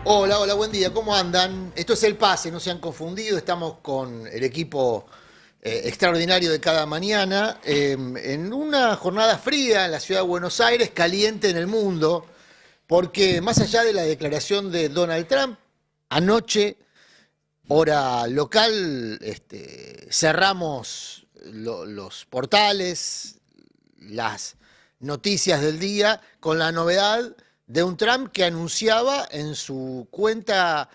Hola, hola, buen día, ¿cómo andan? Esto es El Pase, no se han confundido, estamos con el equipo extraordinario de cada mañana, en una jornada fría en la ciudad de Buenos Aires, caliente en el mundo, porque más allá de la declaración de Donald Trump, anoche, hora local, cerramos los portales, las noticias del día, con la novedad de un Trump que anunciaba en su cuenta,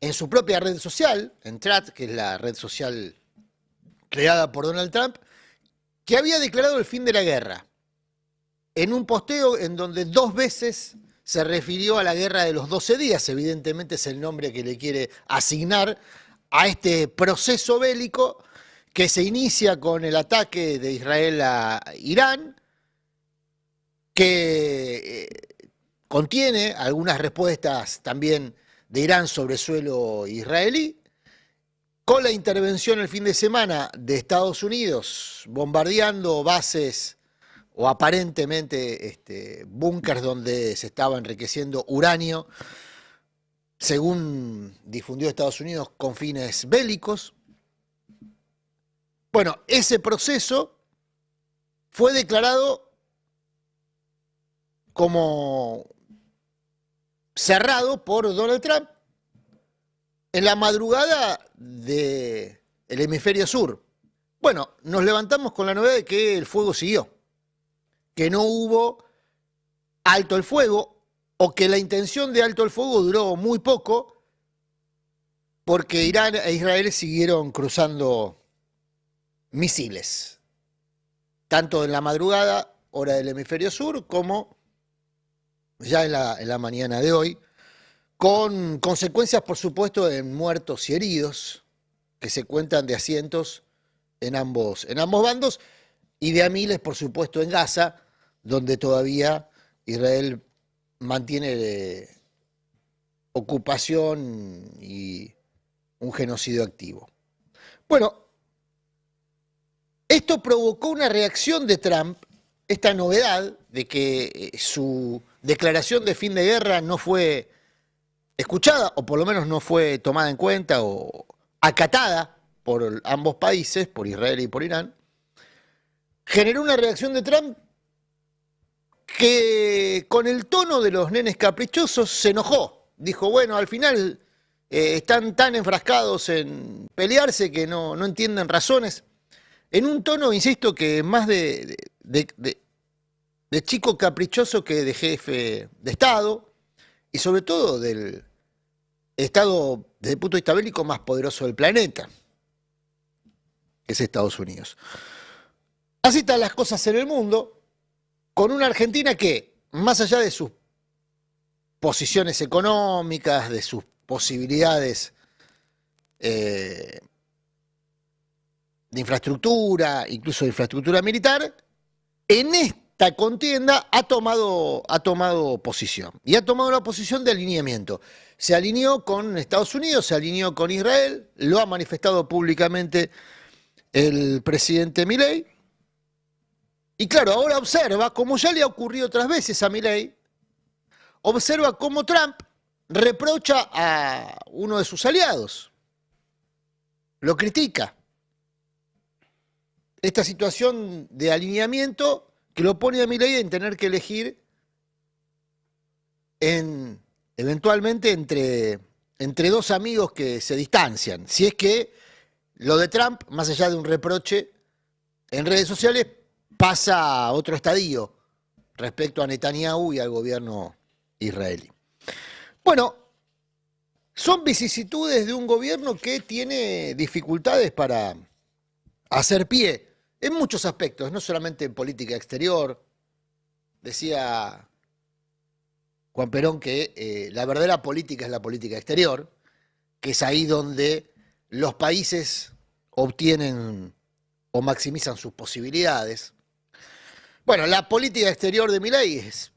en su propia red social, en Truth, que es la red social creada por Donald Trump, que había declarado el fin de la guerra, en un posteo en donde dos veces se refirió a la guerra de los 12 días, evidentemente es el nombre que le quiere asignar a este proceso bélico que se inicia con el ataque de Israel a Irán, que contiene algunas respuestas también de Irán sobre suelo israelí, con la intervención el fin de semana de Estados Unidos bombardeando bases o aparentemente búnkers donde se estaba enriqueciendo uranio, según difundió Estados Unidos, con fines bélicos. Bueno, ese proceso fue declarado como cerrado por Donald Trump en la madrugada del hemisferio sur. Bueno, nos levantamos con la novedad de que el fuego siguió, que no hubo alto el fuego o que la intención de alto el fuego duró muy poco porque Irán e Israel siguieron cruzando misiles, tanto en la madrugada, hora del hemisferio sur, como ya en la mañana de hoy, con consecuencias, por supuesto, en muertos y heridos, que se cuentan de a cientos en ambos bandos, y de a miles, por supuesto, en Gaza, donde todavía Israel mantiene ocupación y un genocidio activo. Bueno, esto provocó una reacción de Trump, esta novedad de que su declaración de fin de guerra no fue escuchada, o por lo menos no fue tomada en cuenta o acatada por ambos países, por Israel y por Irán, generó una reacción de Trump que con el tono de los nenes caprichosos se enojó. Dijo, bueno, al final están tan enfrascados en pelearse que no entienden razones. En un tono, insisto, que más de chico caprichoso que de jefe de Estado, y sobre todo del Estado, desde el punto de vista bélico, más poderoso del planeta, que es Estados Unidos. Así están las cosas en el mundo, con una Argentina que, más allá de sus posiciones económicas, de sus posibilidades de infraestructura, incluso de infraestructura militar, en esta contienda ha tomado posición. Y ha tomado la posición de alineamiento. Se alineó con Estados Unidos, se alineó con Israel, lo ha manifestado públicamente el presidente Milei. Y claro, ahora observa, como ya le ha ocurrido otras veces a Milei, observa cómo Trump reprocha a uno de sus aliados, lo critica. Esta situación de alineamiento que lo pone a Milei en tener que elegir eventualmente entre dos amigos que se distancian. Si es que lo de Trump, más allá de un reproche en redes sociales, pasa a otro estadio respecto a Netanyahu y al gobierno israelí. Bueno, son vicisitudes de un gobierno que tiene dificultades para hacer pie en muchos aspectos, no solamente en política exterior. Decía Juan Perón que la verdadera política es la política exterior, que es ahí donde los países obtienen o maximizan sus posibilidades. Bueno, la política exterior de Milei es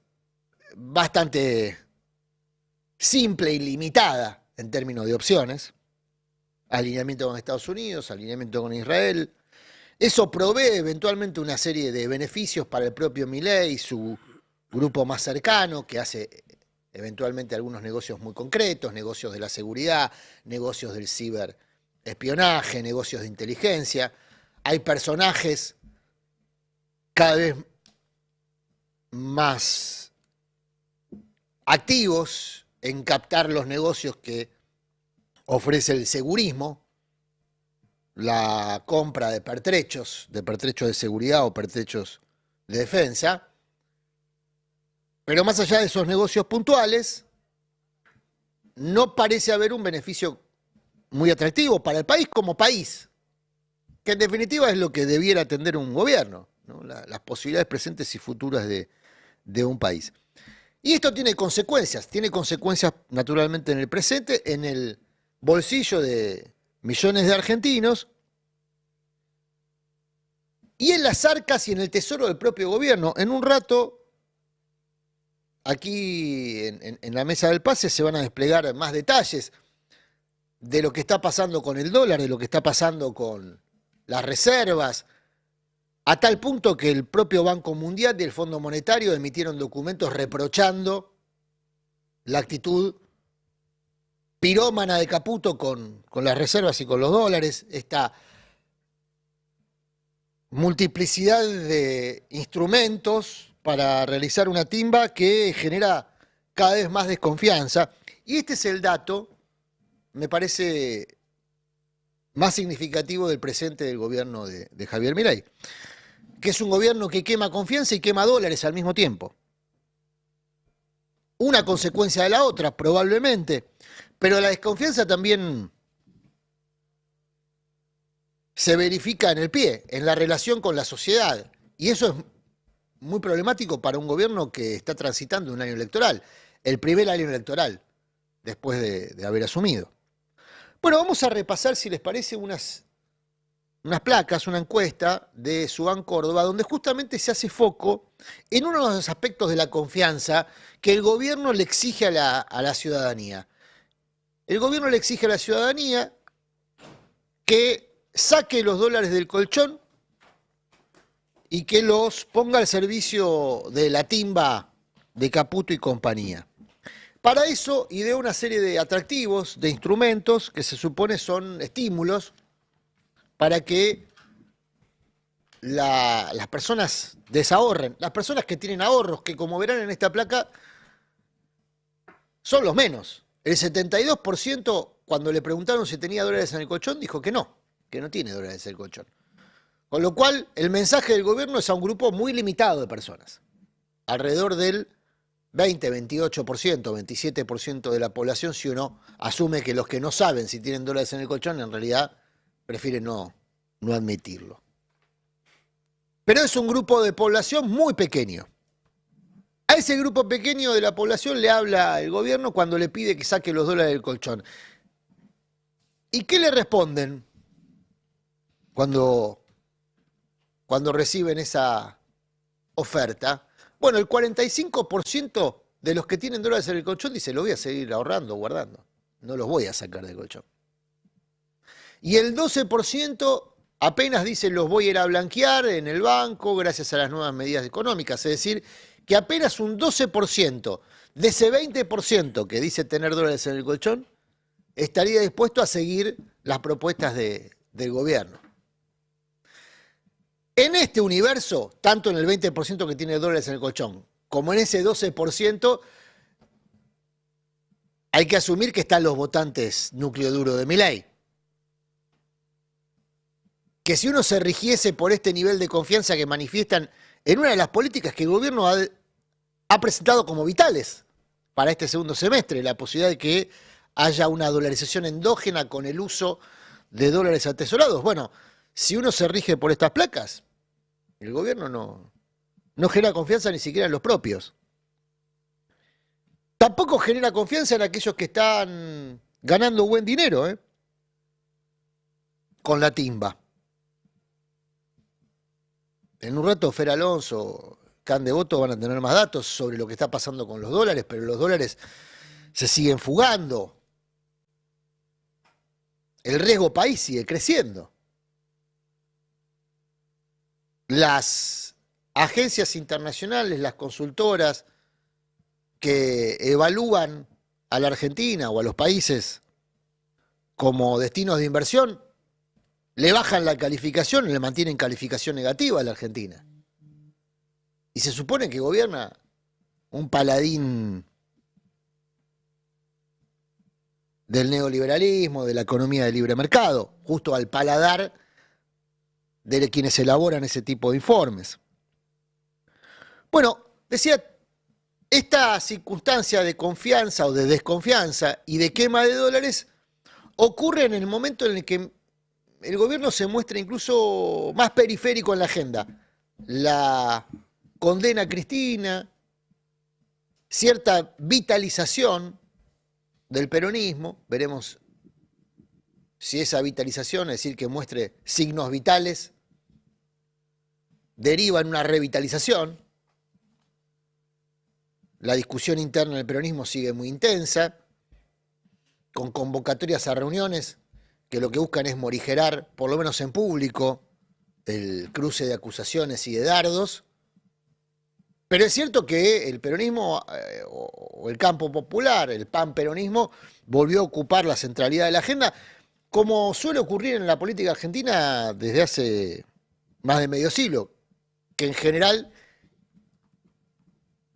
bastante simple y limitada en términos de opciones. Alineamiento con Estados Unidos, alineamiento con Israel. Eso provee eventualmente una serie de beneficios para el propio Milei y su grupo más cercano, que hace eventualmente algunos negocios muy concretos, negocios de la seguridad, negocios del ciberespionaje, negocios de inteligencia. Hay personajes cada vez más activos en captar los negocios que ofrece el segurismo, la compra de pertrechos de seguridad o pertrechos de defensa. Pero más allá de esos negocios puntuales, no parece haber un beneficio muy atractivo para el país como país, que en definitiva es lo que debiera atender un gobierno, ¿no? Las posibilidades presentes y futuras de un país. Y esto tiene consecuencias naturalmente en el presente, en el bolsillo de millones de argentinos y en las arcas y en el tesoro del propio gobierno. En un rato, aquí en la mesa del pase se van a desplegar más detalles de lo que está pasando con el dólar, de lo que está pasando con las reservas, a tal punto que el propio Banco Mundial y el Fondo Monetario emitieron documentos reprochando la actitud pirómana de Caputo con las reservas y con los dólares, esta multiplicidad de instrumentos para realizar una timba que genera cada vez más desconfianza. Y este es el dato, me parece, más significativo del presente del gobierno de Javier Milei, que es un gobierno que quema confianza y quema dólares al mismo tiempo. Una consecuencia de la otra, probablemente, pero la desconfianza también se verifica en el pie, en la relación con la sociedad, y eso es muy problemático para un gobierno que está transitando un año electoral, el primer año electoral después de haber asumido. Bueno, vamos a repasar, si les parece, unas placas, una encuesta de Subán Córdoba, donde justamente se hace foco en uno de los aspectos de la confianza que el gobierno le exige a la ciudadanía. El gobierno le exige a la ciudadanía que saque los dólares del colchón y que los ponga al servicio de la timba de Caputo y compañía. Para eso ideó una serie de atractivos, de instrumentos que se supone son estímulos para que las personas desahorren, las personas que tienen ahorros, que como verán en esta placa, son los menos. El 72%, cuando le preguntaron si tenía dólares en el colchón, dijo que no tiene dólares en el colchón. Con lo cual, el mensaje del gobierno es a un grupo muy limitado de personas. Alrededor del 20, 28%, 27% de la población, si uno asume que los que no saben si tienen dólares en el colchón, en realidad prefieren no admitirlo. Pero es un grupo de población muy pequeño. A ese grupo pequeño de la población le habla el gobierno cuando le pide que saque los dólares del colchón. ¿Y qué le responden cuando reciben esa oferta? Bueno, el 45% de los que tienen dólares en el colchón dice, lo voy a seguir ahorrando, guardando. No los voy a sacar del colchón. Y el 12% apenas dice, los voy a ir a blanquear en el banco gracias a las nuevas medidas económicas. Es decir, que apenas un 12% de ese 20% que dice tener dólares en el colchón estaría dispuesto a seguir las propuestas del gobierno. En este universo, tanto en el 20% que tiene dólares en el colchón, como en ese 12%, hay que asumir que están los votantes núcleo duro de Milei. Que si uno se rigiese por este nivel de confianza que manifiestan en una de las políticas que el gobierno ha presentado como vitales para este segundo semestre, la posibilidad de que haya una dolarización endógena con el uso de dólares atesorados. Bueno, si uno se rige por estas placas, el gobierno no genera confianza ni siquiera en los propios. Tampoco genera confianza en aquellos que están ganando buen dinero, con la timba. En un rato Fer Alonso, Can Devoto van a tener más datos sobre lo que está pasando con los dólares, pero los dólares se siguen fugando. El riesgo país sigue creciendo. Las agencias internacionales, las consultoras, que evalúan a la Argentina o a los países como destinos de inversión, le bajan la calificación y le mantienen calificación negativa a la Argentina. Y se supone que gobierna un paladín del neoliberalismo, de la economía de libre mercado, justo al paladar de quienes elaboran ese tipo de informes. Bueno, decía, esta circunstancia de confianza o de desconfianza y de quema de dólares ocurre en el momento en el que el gobierno se muestra incluso más periférico en la agenda. La condena a Cristina, cierta vitalización del peronismo, veremos si esa vitalización, es decir, que muestre signos vitales, deriva en una revitalización. La discusión interna del peronismo sigue muy intensa, con convocatorias a reuniones que lo que buscan es morigerar, por lo menos en público, el cruce de acusaciones y de dardos. Pero es cierto que el peronismo o el campo popular, el panperonismo, volvió a ocupar la centralidad de la agenda, como suele ocurrir en la política argentina desde hace más de medio siglo, que en general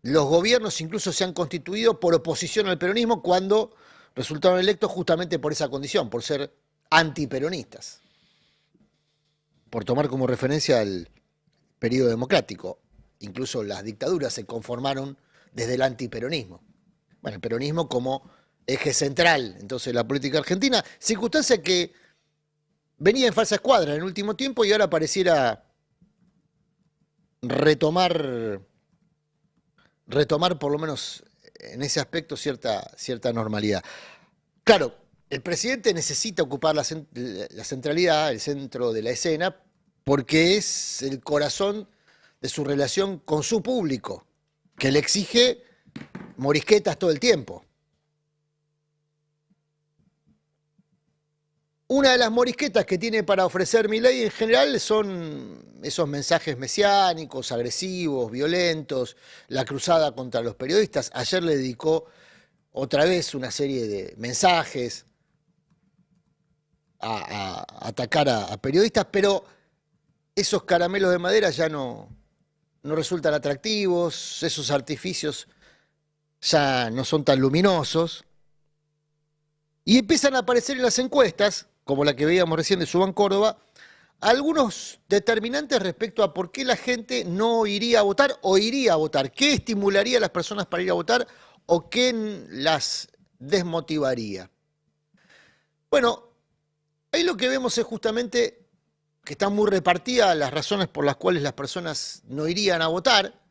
los gobiernos incluso se han constituido por oposición al peronismo cuando resultaron electos justamente por esa condición, por ser antiperonistas, por tomar como referencia el periodo democrático. Incluso las dictaduras se conformaron desde el antiperonismo. Bueno, el peronismo como eje central, entonces, de la política argentina, circunstancia que venía en falsa escuadra en el último tiempo y ahora pareciera retomar por lo menos en ese aspecto cierta normalidad. Claro, el presidente necesita ocupar la centralidad, el centro de la escena, porque es el corazón de su relación con su público, que le exige morisquetas todo el tiempo. Una de las morisquetas que tiene para ofrecer Milei en general son esos mensajes mesiánicos, agresivos, violentos, la cruzada contra los periodistas. Ayer le dedicó otra vez una serie de mensajes a atacar a periodistas, pero esos caramelos de madera ya no resultan atractivos, esos artificios ya no son tan luminosos, y empiezan a aparecer en las encuestas, como la que veíamos recién de Subán Córdoba, algunos determinantes respecto a por qué la gente no iría a votar o iría a votar, qué estimularía a las personas para ir a votar o qué las desmotivaría. Bueno, ahí lo que vemos es justamente que están muy repartidas las razones por las cuales las personas no irían a votar,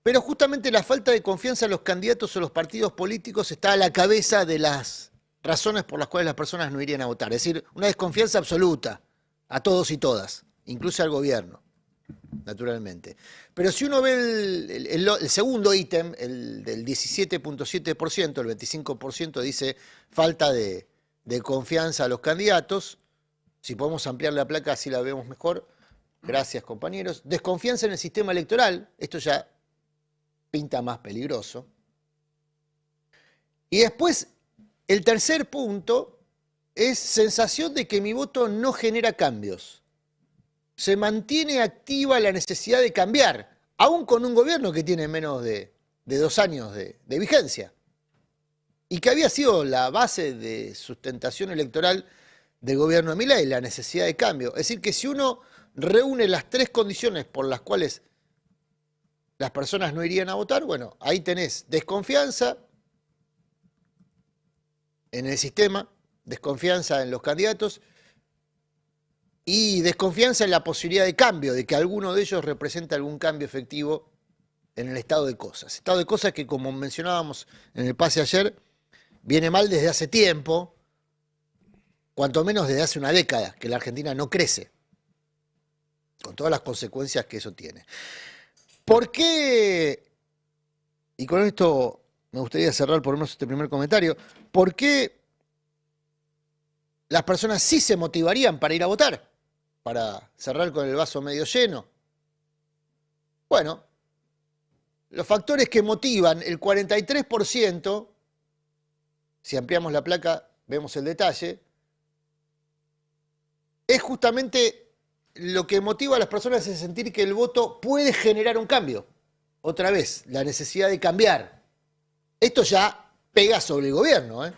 pero justamente la falta de confianza en los candidatos o los partidos políticos está a la cabeza de las razones por las cuales las personas no irían a votar. Es decir, una desconfianza absoluta a todos y todas, incluso al gobierno, naturalmente. Pero si uno ve el segundo ítem, el del 17.7%, el 25% dice falta de confianza a los candidatos. Si podemos ampliar la placa, así la vemos mejor. Gracias, compañeros. Desconfianza en el sistema electoral. Esto ya pinta más peligroso. Y después, el tercer punto es sensación de que mi voto no genera cambios. Se mantiene activa la necesidad de cambiar, aún con un gobierno que tiene menos de 2 años de vigencia, y que había sido la base de sustentación electoral del gobierno de Milei, la necesidad de cambio. Es decir, que si uno reúne las 3 condiciones por las cuales las personas no irían a votar, bueno, ahí tenés desconfianza en el sistema, desconfianza en los candidatos y desconfianza en la posibilidad de cambio, de que alguno de ellos represente algún cambio efectivo en el estado de cosas. Estado de cosas que, como mencionábamos en el pase ayer, viene mal desde hace tiempo, cuanto menos desde hace una década, que la Argentina no crece, con todas las consecuencias que eso tiene. ¿Por qué? Y con esto me gustaría cerrar por lo menos este primer comentario. ¿Por qué las personas sí se motivarían para ir a votar? Para cerrar con el vaso medio lleno. Bueno, los factores que motivan el 43%, si ampliamos la placa, vemos el detalle, es justamente lo que motiva a las personas a sentir que el voto puede generar un cambio. Otra vez, la necesidad de cambiar. Esto ya pega sobre el gobierno, ¿eh?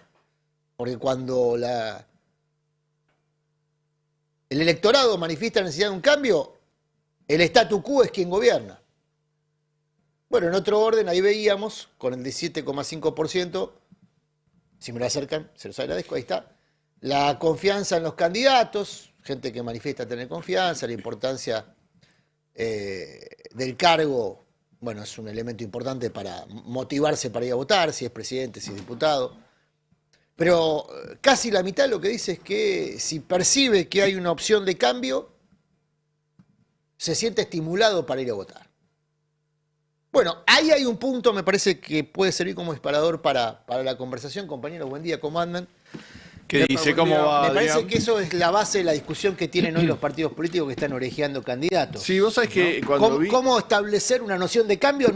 Porque cuando el electorado manifiesta la necesidad de un cambio, el statu quo es quien gobierna. Bueno, en otro orden, ahí veíamos, con el 17,5%, si me lo acercan, se los agradezco, ahí está, la confianza en los candidatos, gente que manifiesta tener confianza, la importancia del cargo, bueno, es un elemento importante para motivarse para ir a votar, si es presidente, si es diputado. Pero casi la mitad de lo que dice es que si percibe que hay una opción de cambio, se siente estimulado para ir a votar. Bueno, ahí hay un punto, me parece que puede servir como disparador para la conversación. Compañeros, buen día, ¿cómo andan? ¿Qué dice? ¿Cómo va, Me parece Adrián? que eso es la base de la discusión que tienen hoy los partidos políticos que están orejeando candidatos. Sí, vos sabés que cuando vi... ¿Cómo establecer una noción de cambio